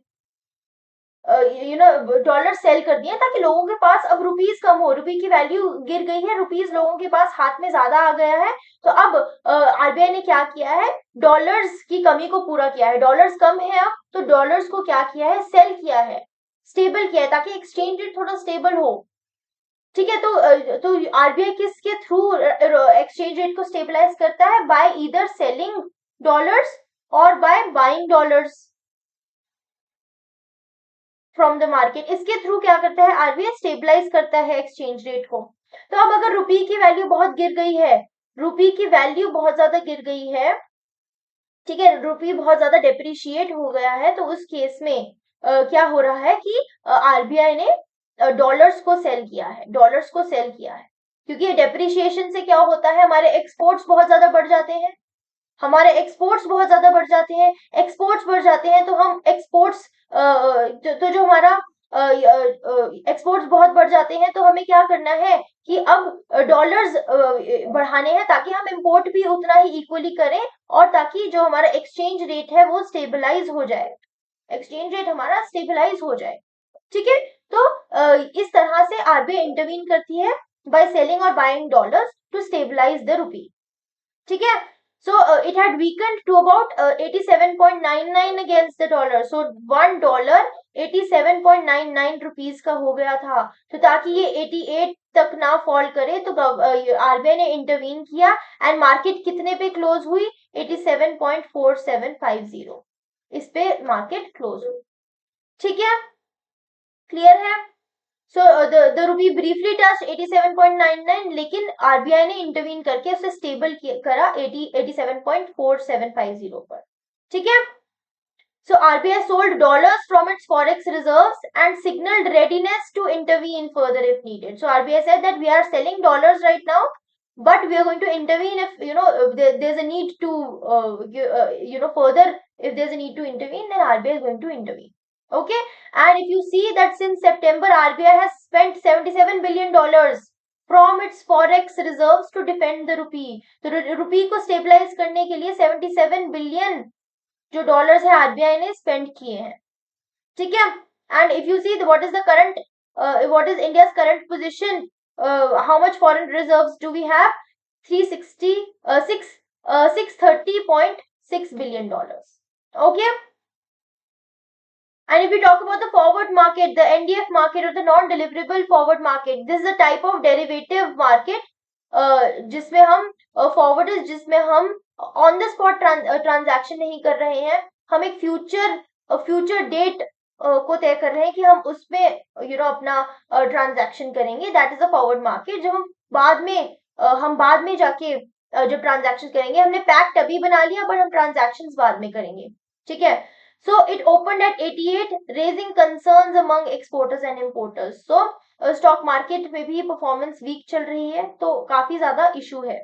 डॉलर सेल कर दिए ताकि लोगों के पास अब रुपीस कम हो, रुपी की वैल्यू गिर गई है, रुपीस लोगों के पास हाथ में ज्यादा आ गया है. तो अब आरबीआई ने क्या किया है, डॉलर्स की कमी को पूरा किया है, डॉलर्स कम है अब, तो डॉलर्स को क्या किया है, सेल किया है, स्टेबल किया है ताकि एक्सचेंज रेट थोड़ा स्टेबल हो. ठीक है. तो आरबीआई किसके थ्रू एक्सचेंज रेट को स्टेबलाइज करता है, बाय ईदर सेलिंग डॉलर्स और by buying dollars from the market. इसके थ्रू क्या करता है, आरबीआई स्टेबलाइज करता है एक्सचेंज रेट को. तो अब अगर रुपी की वैल्यू बहुत गिर गई है, रुपी की वैल्यू बहुत ज्यादा गिर गई है, ठीक है, रुपी बहुत ज्यादा डेप्रिशिएट हो गया है, तो उस केस में क्या हो रहा है कि आरबीआई ने डॉलर्स को सेल किया है, डॉलर्स को सेल किया है, क्योंकि डेप्रिशिएशन से क्या होता है, हमारे एक्सपोर्ट्स बहुत ज्यादा बढ़ जाते हैं, हमारे एक्सपोर्ट्स बहुत ज्यादा बढ़ जाते हैं, एक्सपोर्ट्स बढ़ जाते हैं तो हम एक्सपोर्ट्स तो जो हमारा एक्सपोर्ट्स बहुत बढ़ जाते हैं तो हमें क्या करना है कि अब डॉलर्स बढ़ाने हैं ताकि हम इंपोर्ट भी उतना ही इक्वली करें और ताकि जो हमारा एक्सचेंज रेट है वो स्टेबलाइज हो जाए, एक्सचेंज रेट हमारा स्टेबलाइज हो जाए. ठीक है. तो इस तरह से आरबीआई इंटरवीन करती है बाय सेलिंग और buying dollars to stabilise the rupee. ठीक है. So it had weakened to about 87.99 against the dollar. So $1 87.99 rupees का हो गया था. तो ताकि ये 88 तक ना फॉल करे तो आरबीआई ने इंटरवीन किया एंड मार्केट कितने पे क्लोज हुई, 87.4750. इस पे मार्केट क्लोज हुई. ठीक है, क्लियर है. So the rupee briefly touched 87.99, लेकिन आरबीआई ने इंटरवीन करके उसे स्टेबल करा 87.4750 पर. ठीक है. So RBI sold dollars from its forex reserves and signaled readiness to intervene further if needed. So RBI said that we are selling dollars right now, but we are going to intervene if there's a need to further, if there's a need to intervene, then RBI is going to intervene. Okay. And if you see that since September, RBI has spent $77 billion from its forex reserves to defend the rupee. तो रुपी को stabilise करने के लिए 77 billion जो dollars है RBI ने spend किए हैं. ठीक है. And if you see what is the current, what is India's current position, how much foreign reserves do we have, 630.6 billion dollars. Okay. And if we talk about the forward market, the NDF market or the non-deliverable forward market, this is a type of derivative market जिसमें हम forward is जिसमें हम on the spot transaction नहीं कर रहे हैं, हम एक future date को तय कर रहे हैं कि हम उसमें अपना transaction करेंगे. That is a forward market. जब हम बाद में जाके जब transaction करेंगे, हमने pact अभी बना लिया but हम transactions बाद में करेंगे. ठीक है. So it opened at 88, raising concerns among exporters and importers. So stock market में भी performance weak चल रही है, तो काफी ज्यादा issue है.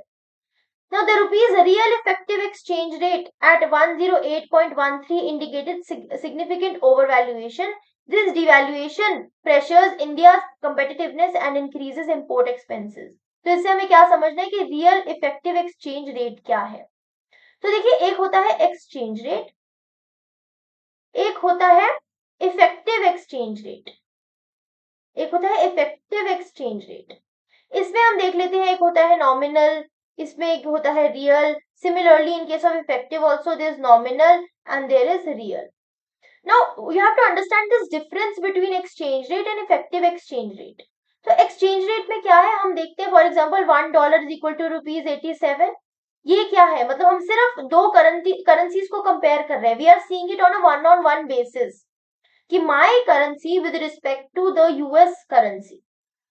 Now the rupee's real effective exchange rate at 108.13 indicated significant overvaluation. This devaluation pressures India's competitiveness and increases import expenses. तो इससे हमें क्या समझना है कि real effective exchange rate क्या है. तो देखिए, एक होता है exchange rate, एक होता है इफेक्टिव एक्सचेंज रेट, एक होता है इफेक्टिव एक्सचेंज रेट. इसमें हम देख लेते हैं, एक होता है नॉमिनल, इसमें एक होता है real. Similarly in case of effective also there is nominal and there is real. Now you have to understand this difference between exchange rate and effective exchange rate. तो एक्सचेंज रेट में क्या है, हम देखते हैं for example $1 is equal to ₹87. ये क्या है, मतलब हम सिर्फ दो करेंसीज को कंपेयर कर रहे हैं. We are seeing it on a one basis कि my currency with respect to the US currency,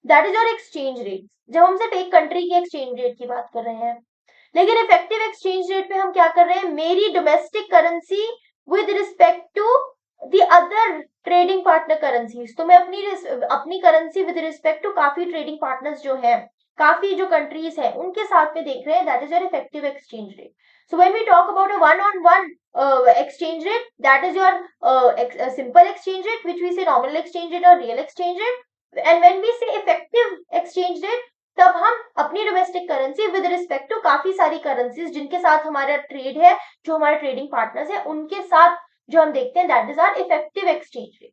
that is your exchange rate. जब हम सिर्फ एक कंट्री के एक्सचेंज रेट की बात कर रहे हैं. लेकिन इफेक्टिव एक्सचेंज रेट में हम क्या कर रहे हैं, मेरी domestic currency with respect to the other trading partner currencies, तो मैं अपनी करेंसी विद रिस्पेक्ट टू काफी ट्रेडिंग पार्टनर्स जो है, काफी जो कंट्रीज है उनके साथ में देख रहे हैं, that is your effective exchange rate. So when we talk about a one on one exchange rate, that is your simple exchange rate, which we say nominal exchange rate or real exchange rate. And when we say effective exchange rate, तब हम अपनी domestic currency with respect to काफी सारी currencies जिनके साथ हमारा trade है, जो हमारे ट्रेडिंग पार्टनर्स है, उनके साथ जो हम देखते हैं, that is our effective exchange rate.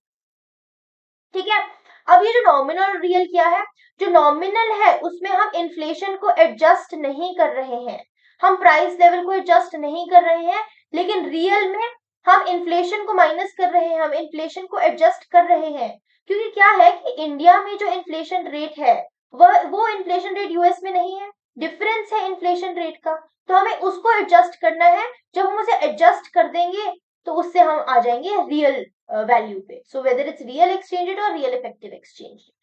ठीक है. अब ये जो नॉमिनल और रियल क्या है, जो नॉमिनल है उसमें हम इन्फ्लेशन को एडजस्ट नहीं कर रहे हैं, हम प्राइस लेवल को एडजस्ट नहीं कर रहे हैं, लेकिन रियल में हम इन्फ्लेशन को माइनस कर रहे हैं, हम इन्फ्लेशन को एडजस्ट कर रहे हैं. क्योंकि क्या है कि इंडिया में जो इन्फ्लेशन रेट है वो इन्फ्लेशन रेट यूएस में नहीं है, डिफरेंस है इन्फ्लेशन रेट का, तो हमें उसको एडजस्ट करना है. जब हम उसे एडजस्ट कर देंगे तो उससे हम आ जाएंगे रियल वैल्यू पे. So whether it's real exchange rate और real effective exchange rate.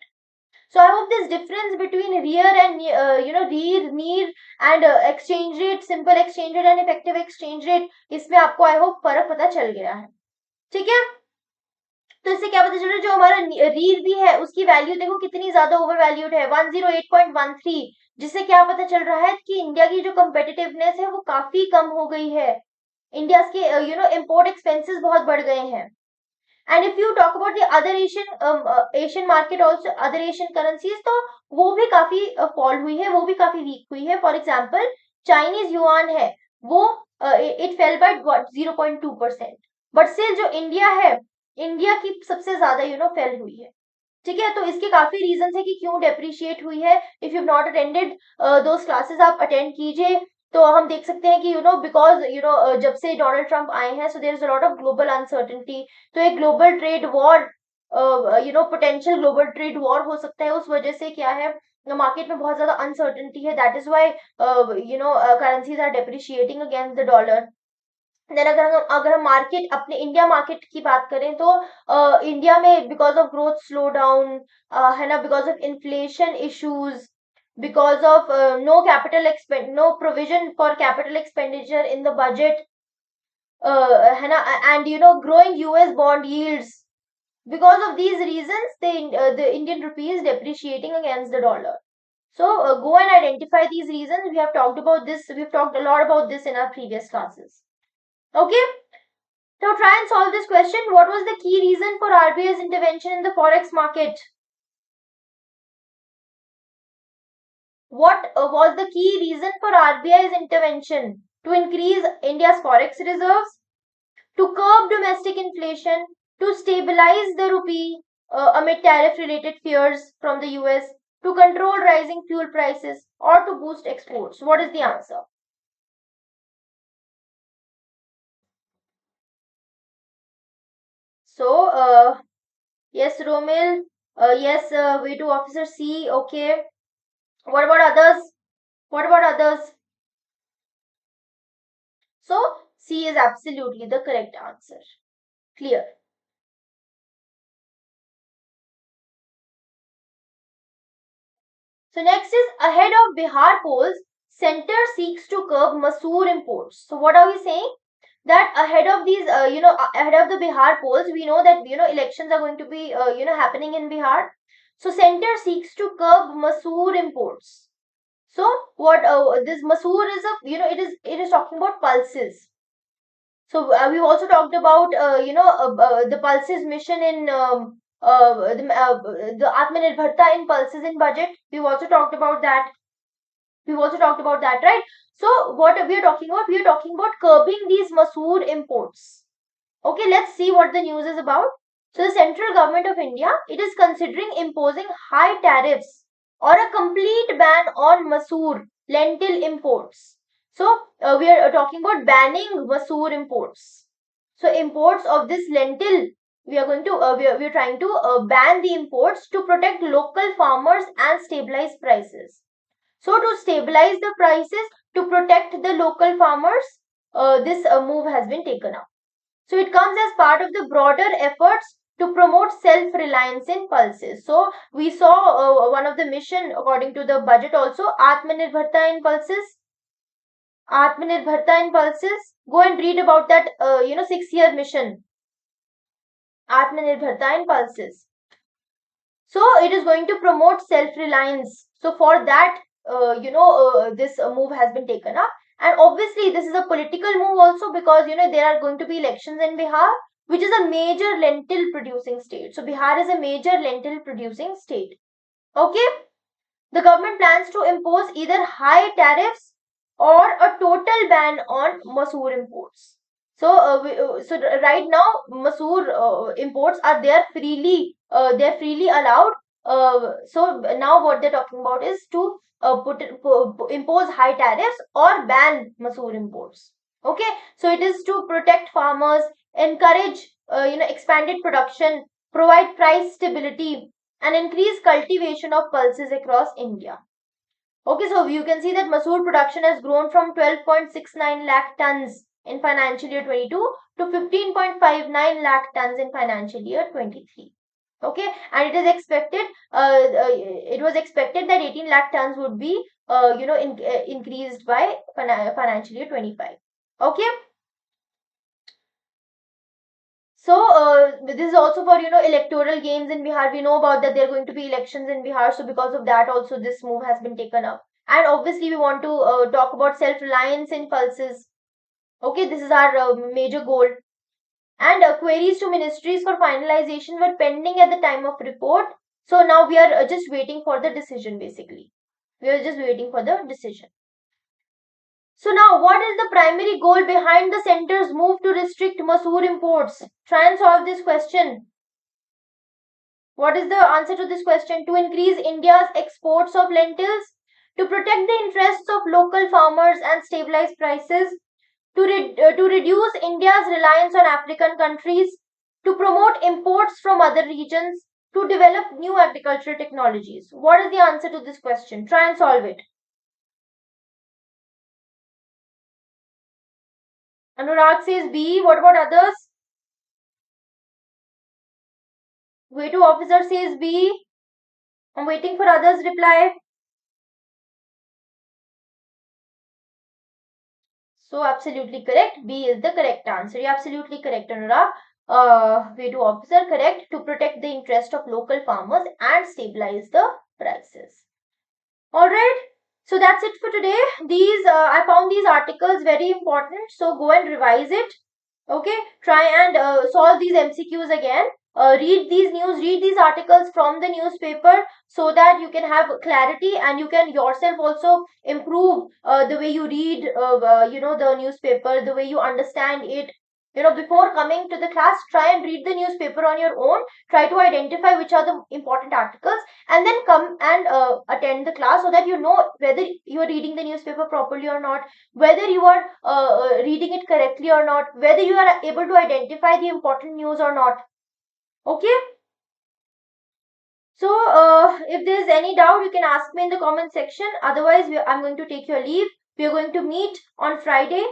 So I hope this difference between real and near and exchange rate, simple exchange rate and effective exchange rate, इसमें आपको I hope फर्क पता चल गया है. ठीक है. तो इससे क्या पता चल रहा है, जो हमारा रीर भी है उसकी वैल्यू देखो कितनी ज्यादा ओवर वैल्यूड है, 108.13, जिससे क्या पता चल रहा है कि इंडिया की जो कंपेटिटिवनेस है वो काफी कम हो गई है. इंडिया के इंपोर्ट एक्सपेंसेस बहुत बढ़ गए हैं. And if you talk about the other Asian market also, other Asian currencies, तो वो भी काफी फॉल हुई है, वो भी काफी वीक हुई है. फॉर एग्जाम्पल चाइनीज युआन है, वो it fell by 0.2%, but still जो इंडिया है, इंडिया की सबसे ज्यादा फेल हुई है. ठीक है. तो इसके काफी रीजन है कि क्यों डेप्रिशिएट हुई है. If you not attended those classes, आप अटेंड कीजिए. तो हम देख सकते हैं कि बिकॉज जब से डोनाल्ड ट्रंप आए हैं, so there is a lot of global uncertainty. तो एक global trade war, potential global trade war हो सकता है. उस वजह से क्या है, मार्केट में बहुत ज्यादा अनसर्टेनिटी है. That is why currencies are depreciating against the dollar. Then अगर हम मार्केट, अपने इंडिया मार्केट की बात करें, तो इंडिया में because of growth slow down है ना, because of inflation issues, because of no provision for capital expenditure in the budget, है ना, and growing US bond yields. Because of these reasons, the Indian rupee is depreciating against the dollar. So go and identify these reasons. We have talked about this. We've talked a lot about this in our previous classes. Okay. So try and solve this question. What was the key reason for RBI's intervention in the forex market? What was the key reason for RBI's intervention? To increase India's forex reserves, to curb domestic inflation, to stabilize the rupee amid tariff-related fears from the US, to control rising fuel prices, or to boost exports. What is the answer? So, yes, Romil. Yes, way to officer C. Okay. What about others? What about others? So, C is absolutely the correct answer. Clear. So next is, ahead of Bihar polls, center seeks to curb Masoor imports. So what are we saying? That ahead of these, ahead of the Bihar polls, we know that elections are going to be happening in Bihar. So center seeks to curb Masoor imports. So what this Masoor is it is talking about pulses. So we've also talked about the pulses mission in the Atmanirbharta in pulses in budget. We've also talked about that. Right? So what we are talking about? We are talking about curbing these Masoor imports. Okay, let's see what the news is about. So the central government of India, it is considering imposing high tariffs or a complete ban on Masoor lentil imports. So we are talking about banning Masoor imports. So imports of this lentil, we are going to we are trying to ban the imports to protect local farmers and stabilize prices. So to stabilize the prices, to protect the local farmers, this move has been taken up. So it comes as part of the broader efforts to promote self-reliance in pulses. So we saw one of the mission according to the budget also, Atmanirbharta in pulses. Atmanirbharta in pulses. Go and read about that 6-year mission. Atmanirbharta in pulses. So it is going to promote self-reliance. So for that, this move has been taken up. And obviously, this is a political move also, because there are going to be elections in Bihar, which is a major lentil producing state. So Bihar is a major lentil producing state. Okay, the government plans to impose either high tariffs or a total ban on Masoor imports. So right now, Masoor imports are there freely. They're freely allowed. So now what they're talking about is to impose high tariffs or ban Masoor imports. Okay, so it is to protect farmers, encourage expanded production, provide price stability, and increase cultivation of pulses across India. Okay, so you can see that Masoor production has grown from 12.69 lakh tons in financial year 22 to 15.59 lakh tons in financial year 23. Okay, and it was expected that 18 lakh tons would be increased by financial year 25. Okay, so this is also for electoral gains in Bihar. We know about that there are going to be elections in Bihar, so because of that also this move has been taken up. And obviously we want to talk about self-reliance in pulses. Okay, this is our major goal. And queries to ministries for finalization were pending at the time of report. So now we are just waiting for the decision. Basically, we are just waiting for the decision. So now, what is the primary goal behind the center's move to restrict Masoor imports? Try and solve this question. What is the answer to this question? To increase India's exports of lentils, to protect the interests of local farmers and stabilize prices, to reduce India's reliance on African countries, to promote imports from other regions, to develop new agricultural technologies. What is the answer to this question? Try and solve it. Anurag says B. What about others? Way to officer says B. I'm waiting for others' reply. So absolutely correct. B is the correct answer. You're absolutely correct, Anurag. Way to officer, correct. To protect the interest of local farmers and stabilize the prices. All right. So that's it for today. I found these articles very important. So go and revise it. Okay. Try and solve these MCQs again. Read these articles from the newspaper, so that you can have clarity and you can yourself also improve the way you read, the newspaper, the way you understand it. Before coming to the class, try and read the newspaper on your own. Try to identify which are the important articles, and then come and attend the class, so that you know whether you are reading the newspaper properly or not, whether you are reading it correctly or not, whether you are able to identify the important news or not. Okay, so if there is any doubt, you can ask me in the comment section. Otherwise, I'm going to take your leave. We are going to meet on Friday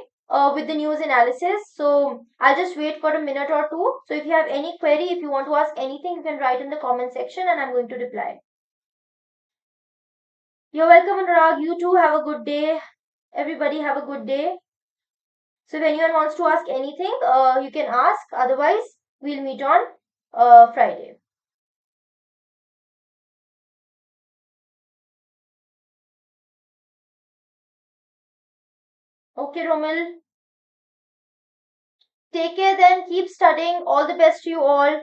with the news analysis. So I'll just wait for a minute or two. So if you have any query, if you want to ask anything, you can write in the comment section and I'm going to reply. You're welcome, Anurag. You too have a good day. Everybody have a good day. So if anyone wants to ask anything, you can ask. Otherwise, we'll meet on Friday. Okay, Romil. Take care then. Keep studying. All the best to you all.